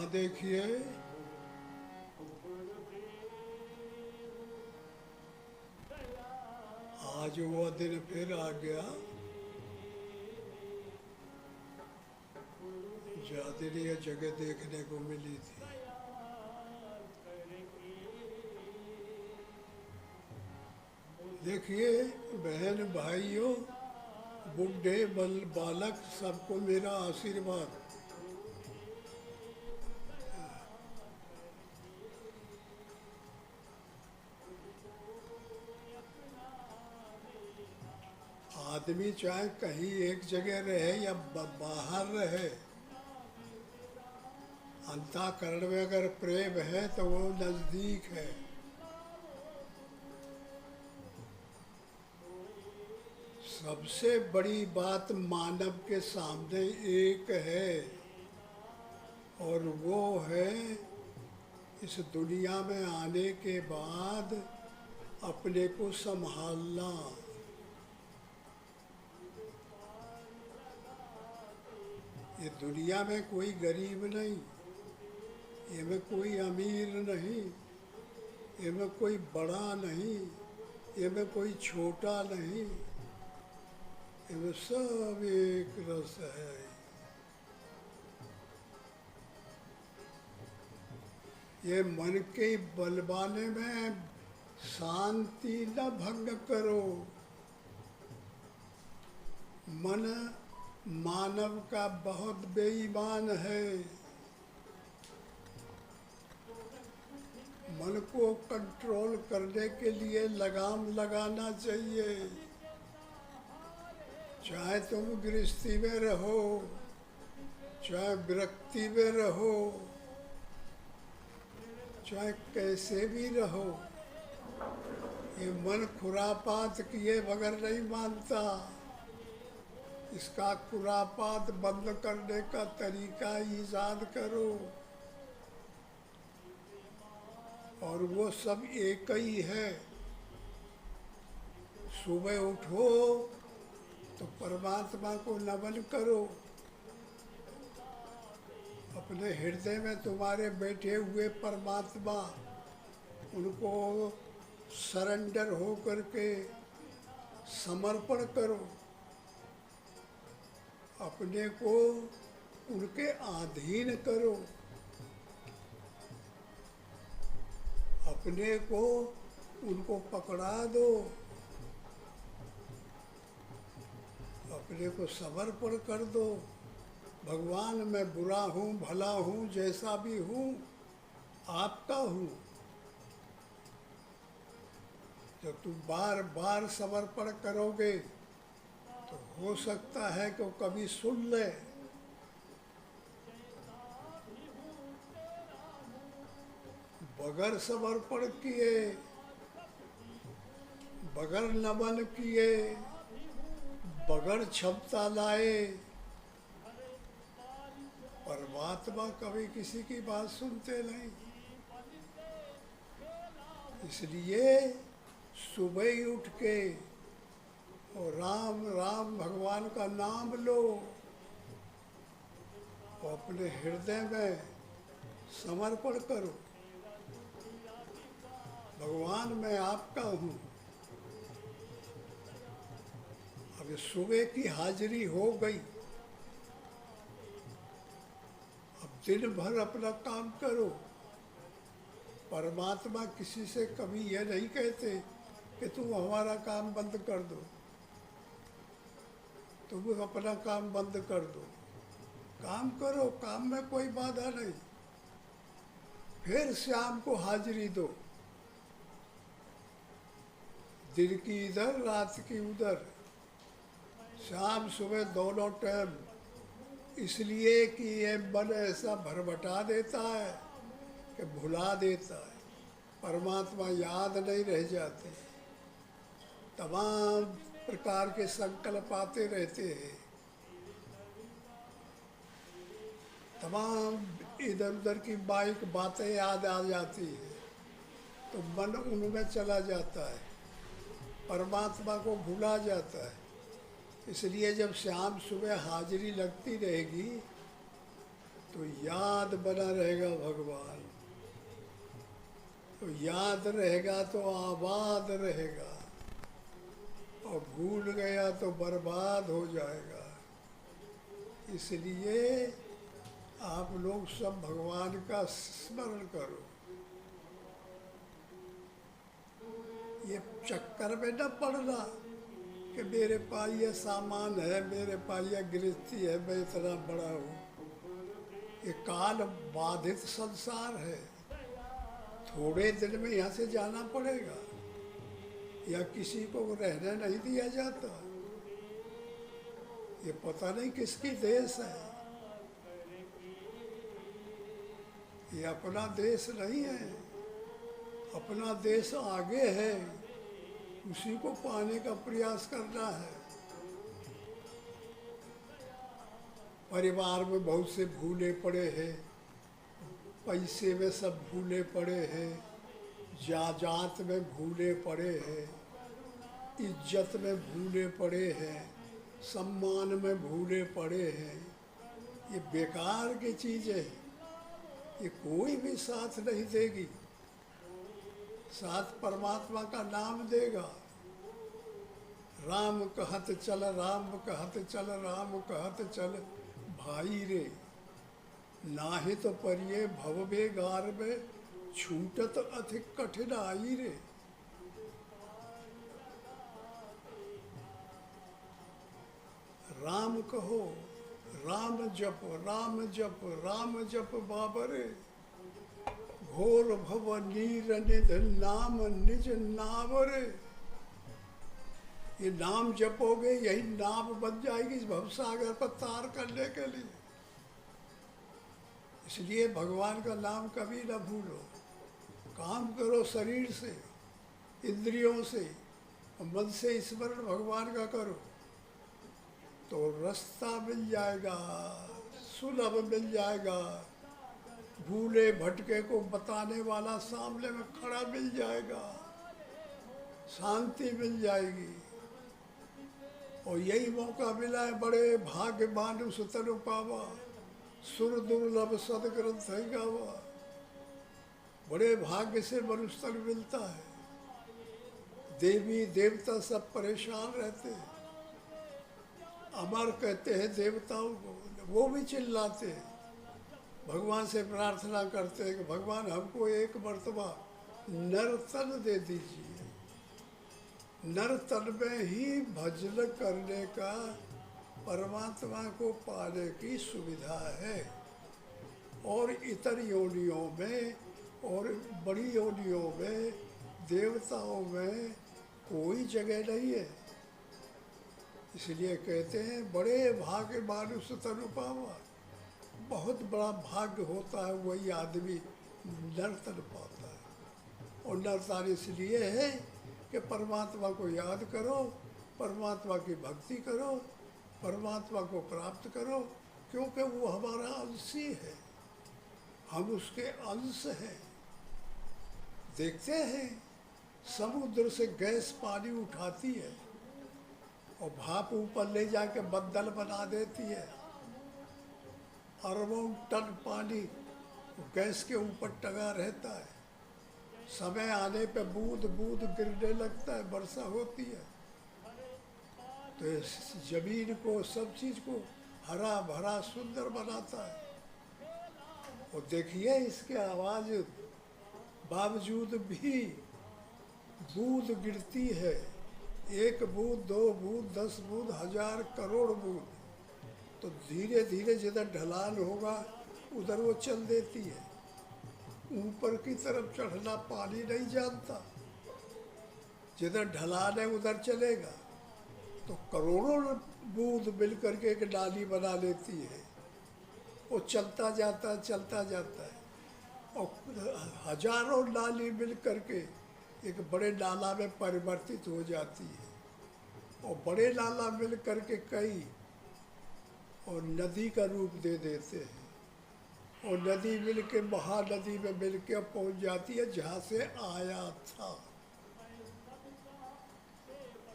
यहाँ देखिए, आज वो दिन फिर आ गया। ज्यादा ये जगह देखने को मिली थी। देखिए बहन भाइयों, बूढ़े बालक, सबको मेरा आशीर्वाद। आदमी चाहे कहीं एक जगह रहे या बाहर रहे, अंतःकरण में अगर प्रेम है तो वो नजदीक है। सबसे बड़ी बात मानव के सामने एक है, और वो है इस दुनिया में आने के बाद अपने को संभालना। ये दुनिया में कोई गरीब नहीं, ये में कोई अमीर नहीं, ये में कोई बड़ा नहीं, ये में कोई छोटा नहीं, ये में सब एक रस है। ये मन के बलवाने में शांति न भंग करो। मन मानव का बहुत बेईमान है। मन को कंट्रोल करने के लिए लगाम लगाना चाहिए। चाहे तुम गृहस्थी में रहो, चाहे विरक्ति में रहो, चाहे कैसे भी रहो, ये मन खुरापात किए बगैर नहीं मानता। इसका खुरापात बंद करने का तरीका ईजाद करो, और वो सब एक ही है। सुबह उठो तो परमात्मा को नमन करो। अपने हृदय में तुम्हारे बैठे हुए परमात्मा, उनको सरेंडर हो करके समर्पण करो। अपने को उनके अधीन करो, अपने को उनको पकड़ा दो, अपने को समर्पण कर दो। भगवान मैं बुरा हूँ, भला हूँ, जैसा भी हूँ आपका हूँ। जब तुम बार बार समर्पण करोगे तो हो सकता है कि वो कभी सुन ले। बगैर समर्पण किए, बगैर नमन किए, बगैर क्षमता लाए, परमात्मा कभी किसी की बात सुनते नहीं। इसलिए सुबह ही उठ के और राम राम भगवान का नाम लो, और अपने हृदय में समर्पण करो। भगवान मैं आपका हूँ। अब सुबह की हाजिरी हो गई, अब दिन भर अपना काम करो। परमात्मा किसी से कभी यह नहीं कहते कि तुम हमारा काम बंद कर दो, तुम अपना काम बंद कर दो। काम करो, काम में कोई बाधा नहीं। फिर शाम को हाजिरी दो, दिन की इधर, रात की उधर, शाम सुबह दोनों टाइम। इसलिए कि ये मन ऐसा भरभटा देता है कि भुला देता है, परमात्मा याद नहीं रह जाते। तमाम प्रकार के संकल्प आते रहते हैं, तमाम इधर उधर की बाइक बातें याद आ जाती है, तो मन उनमें चला जाता है, परमात्मा को भुला जाता है। इसलिए जब शाम सुबह हाजिरी लगती रहेगी तो याद बना रहेगा भगवान, तो याद रहेगा तो आबाद रहेगा, और भूल गया तो बर्बाद हो जाएगा। इसलिए आप लोग सब भगवान का स्मरण करो। ये चक्कर में न पड़ना कि मेरे पास ये सामान है, मेरे पास ये गृहस्थी है, मैं इतना बड़ा हूँ। ये काल बाधित संसार है, थोड़े दिन में यहाँ से जाना पड़ेगा, या किसी को रहने नहीं दिया जाता। ये पता नहीं किसकी देश है, ये अपना देश नहीं है। अपना देश आगे है, उसी को पाने का प्रयास करना है। परिवार में बहुत से भूले पड़े हैं, पैसे में सब भूले पड़े हैं, जात में भूले पड़े हैं, इज्जत में भूले पड़े हैं, सम्मान में भूले पड़े हैं। ये बेकार की चीज़ें हैं, ये कोई भी साथ नहीं देगी। साथ परमात्मा का नाम देगा। राम कहत चल, राम कहत चल, राम कहत चल भाई रे, नाहि तो परिये भव बेगार में, छूटत अधिक कठिनाई रे। राम कहो, राम जप, राम जप, राम जप बाबरे, घोर भव नीर निध नाम निज नावरे। ये नाम जपोगे, यही नाव बन जाएगी इस भवसागर पर तार करने के लिए। इसलिए भगवान का नाम कभी ना भूलो। काम करो शरीर से, इंद्रियों से, मन से स्मरण भगवान का करो, तो रास्ता मिल जाएगा, सुलभ मिल जाएगा। भूले भटके को बताने वाला सामने में खड़ा मिल जाएगा, शांति मिल जाएगी। और यही मौका मिला है, बड़े भाग्य मानुष तनु पावा, सुर दुर्लभ सदग्रंथ है गावा। बड़े भाग्य से मनुष्य तन मिलता है। देवी देवता सब परेशान रहते हैं, अमर कहते हैं देवताओं को, वो भी चिल्लाते हैं, भगवान से प्रार्थना करते हैं कि भगवान हमको एक मर्तबा नर तन दे दीजिए। नर तन में ही भजन करने का, परमात्मा को पाने की सुविधा है। और इतर योनियों में और बड़ी योनियों में, देवताओं में कोई जगह नहीं है। इसलिए कहते हैं बड़े भाग्य मानुष तनु पावा। बहुत बड़ा भाग्य होता है वही आदमी नर्तन पाता है। और नर्तन इसलिए है कि परमात्मा को याद करो, परमात्मा की भक्ति करो, परमात्मा को प्राप्त करो, क्योंकि वो हमारा अंशी है, हम उसके अंश हैं। देखते हैं समुद्र से गैस पानी उठाती है और भाप ऊपर ले जाके बदल बना देती है। अरबों टन पानी गैस के ऊपर टंगा रहता है, समय आने पे बूंद बूंद गिरने लगता है, वर्षा होती है, तो इस जमीन को, सब चीज़ को हरा भरा सुंदर बनाता है। और देखिए इसके आवाज़ बावजूद भी बूंद गिरती है, एक बूंद, दो बूंद, 10 बूंद, 1000 करोड़ बूंद, तो धीरे धीरे जिधर ढलान होगा उधर वो चल देती है। ऊपर की तरफ चढ़ना पानी नहीं जानता, जिधर ढलान है उधर चलेगा, तो करोड़ों बूंद मिल करके एक नाली बना लेती है। वो चलता जाता है, चलता जाता है, और हजारों नाली मिल करके एक बड़े नाला में परिवर्तित हो जाती है। और बड़े नाला मिल करके कई और नदी का रूप दे देते हैं, और नदी मिल के महानदी में मिल के पहुँच जाती है जहाँ से आया था।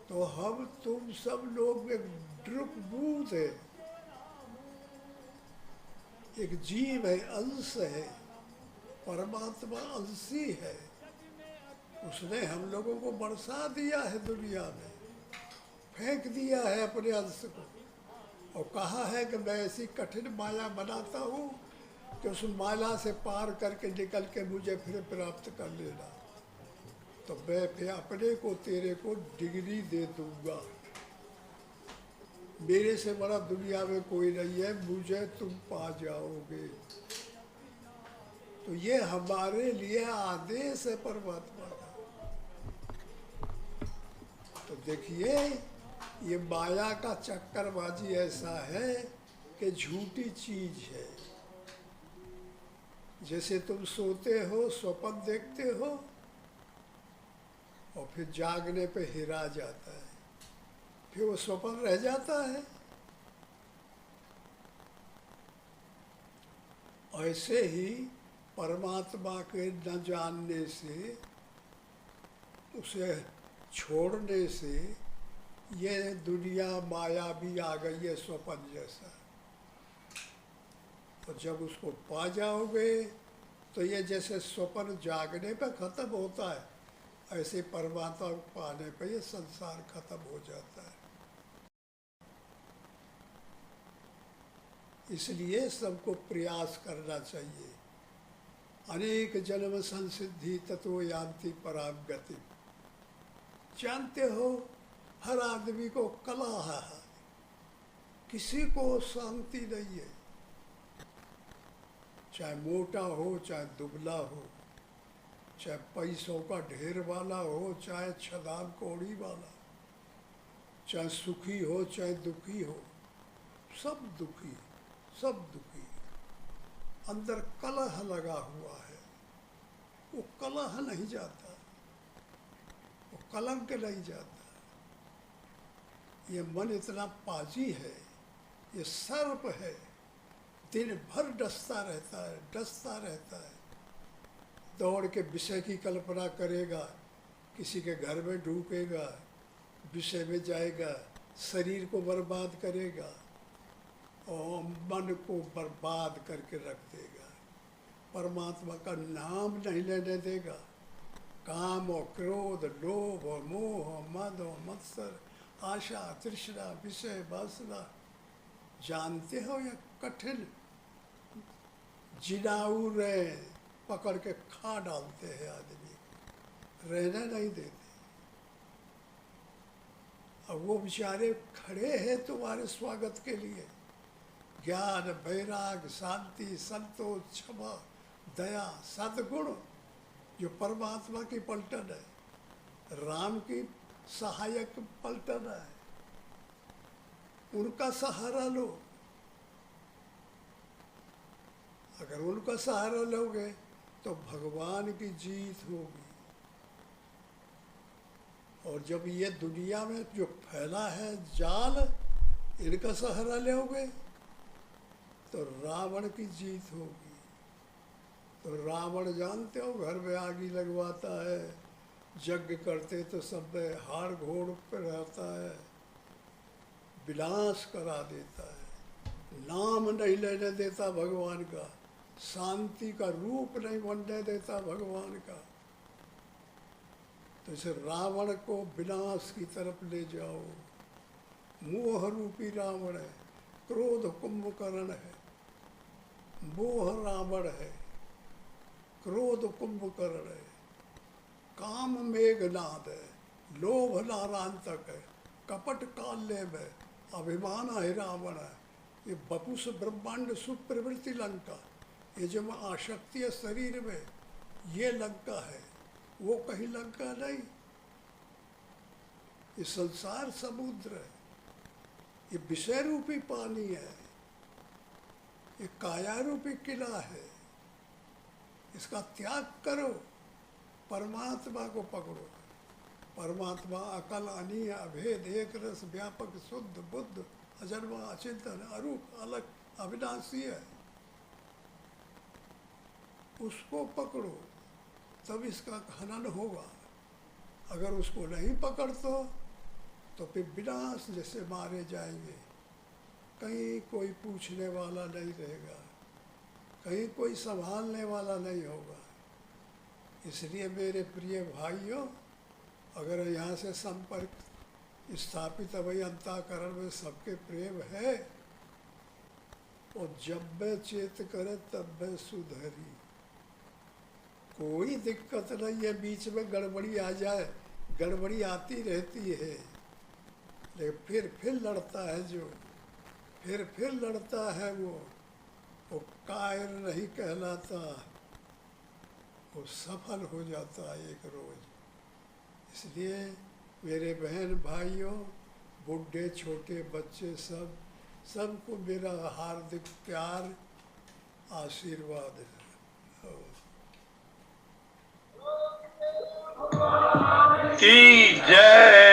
तो हम तुम सब लोग एक ड्रुप बूंद है, एक जीव है, अंश है, परमात्मा अंशी है। उसने हम लोगों को बरसा दिया है दुनिया में, फेंक दिया है अपने अंश को, और कहा है कि मैं ऐसी कठिन माया बनाता हूँ कि उस माला से पार करके निकल के मुझे फिर प्राप्त कर लेना। तो मैं फिर अपने को तेरे को डिग्री दे दूंगा। मेरे से बड़ा दुनिया में कोई नहीं है, मुझे तुम पा जाओगे। तो ये हमारे लिए आदेश है परमात्मा का। तो देखिए, ये माया का चक्करबाजी ऐसा है कि झूठी चीज है। जैसे तुम सोते हो, स्वप्न देखते हो, और फिर जागने पे हिरा जाता है, फिर वो स्वप्न रह जाता है। ऐसे ही परमात्मा के न जानने से, उसे छोड़ने से ये दुनिया माया भी आ गई है स्वप्न जैसा। तो जब उसको पा जाओगे तो ये जैसे स्वप्न जागने पे खत्म होता है, ऐसे परमात्मा को पाने पे ये संसार खत्म हो जाता है। इसलिए सबको प्रयास करना चाहिए। अनेक जन्म संसिद्धि तत्व यान्ति पराम गति। जानते हो, हर आदमी को कला है, किसी को शांति नहीं है। चाहे मोटा हो, चाहे दुबला हो, चाहे पैसों का ढेर वाला हो, चाहे छदान कोड़ी वाला, चाहे सुखी हो, चाहे दुखी हो, सब दुखी, सब दुखी। अंदर कलह लगा हुआ है, वो कलह नहीं जाता, वो कलंक नहीं जाता। ये मन इतना पाजी है, ये सर्प है, दिन भर डसता रहता है, डसता रहता है। दौड़ के विषय की कल्पना करेगा, किसी के घर में ढूकेगा, विषय में जाएगा, शरीर को बर्बाद करेगा और मन को बर्बाद करके रख देगा। परमात्मा का नाम नहीं लेने देगा। काम और क्रोध, लोभ और मोह और मद और मत्सर, आशा, तृष्णा, विषय, वासना, जानते हो ये कठिन जिनाऊ रहे, पकड़ के खा डालते हैं आदमी, रहने नहीं देते। अब वो बेचारे खड़े हैं तुम्हारे स्वागत के लिए। ज्ञान, वैराग, शांति, संतोष, क्षमा, दया, सद्गुण, जो परमात्मा की पलटन है, राम की सहायक पलटन है, उनका सहारा लो। अगर उनका सहारा लोगे तो भगवान की जीत होगी। और जब ये दुनिया में जो फैला है जाल, इनका सहारा लोगे तो रावण की जीत होगी। तो रावण जानते हो, घर में आग लगवाता है, यज्ञ करते तो सब में हाड़ घोड़ पर रहता है, विनाश करा देता है, नाम नहीं लेने देता भगवान का, शांति का रूप नहीं बनने देता भगवान का। तो इसे रावण को विनाश की तरफ ले जाओ। मोह रूपी रावण है, क्रोध कुंभकर्ण है, मोह रावण है, क्रोध कुंभकर्ण है, काम मेघनाद है, लोभ नारांतक है, कपट काल्य में अभिमान है रावण है। ये बपुस ब्रह्मांड सुप्रवृत्ति लंका, ये जो आसक्ति है शरीर में, ये लंका है, वो कहीं लंका नहीं। ये संसार समुद्र है, ये विषय रूपी पानी है, ये काया रूपी किला है। इसका त्याग करो, परमात्मा को पकड़ो। परमात्मा अकल, अनीय, अभेद, एक रस, व्यापक, शुद्ध, बुद्ध, अजन्मा, अचिंतन, अरूप, अलग, अविनाशी है। उसको पकड़ो, तब इसका हनन होगा। अगर उसको नहीं पकड़ते तो फिर विनाश जैसे मारे जाएंगे, कहीं कोई पूछने वाला नहीं रहेगा। कहीं कोई संभालने वाला नहीं होगा। इसलिए मेरे प्रिय भाइयों, अगर यहाँ से संपर्क स्थापित अभी अंतःकरण में सबके प्रेम है, और जब मैं चेत करे तब मैं सुधरी। कोई दिक्कत नहीं है, बीच में गड़बड़ी आ जाए, गड़बड़ी आती रहती है, लेकिन फिर लड़ता है जो, फिर लड़ता है वो कायर नहीं कहलाता, वो सफल हो जाता है एक रोज। इसलिए मेरे बहन भाइयों, बूढ़े छोटे बच्चे, सबको मेरा हार्दिक प्यार आशीर्वाद है। की जय।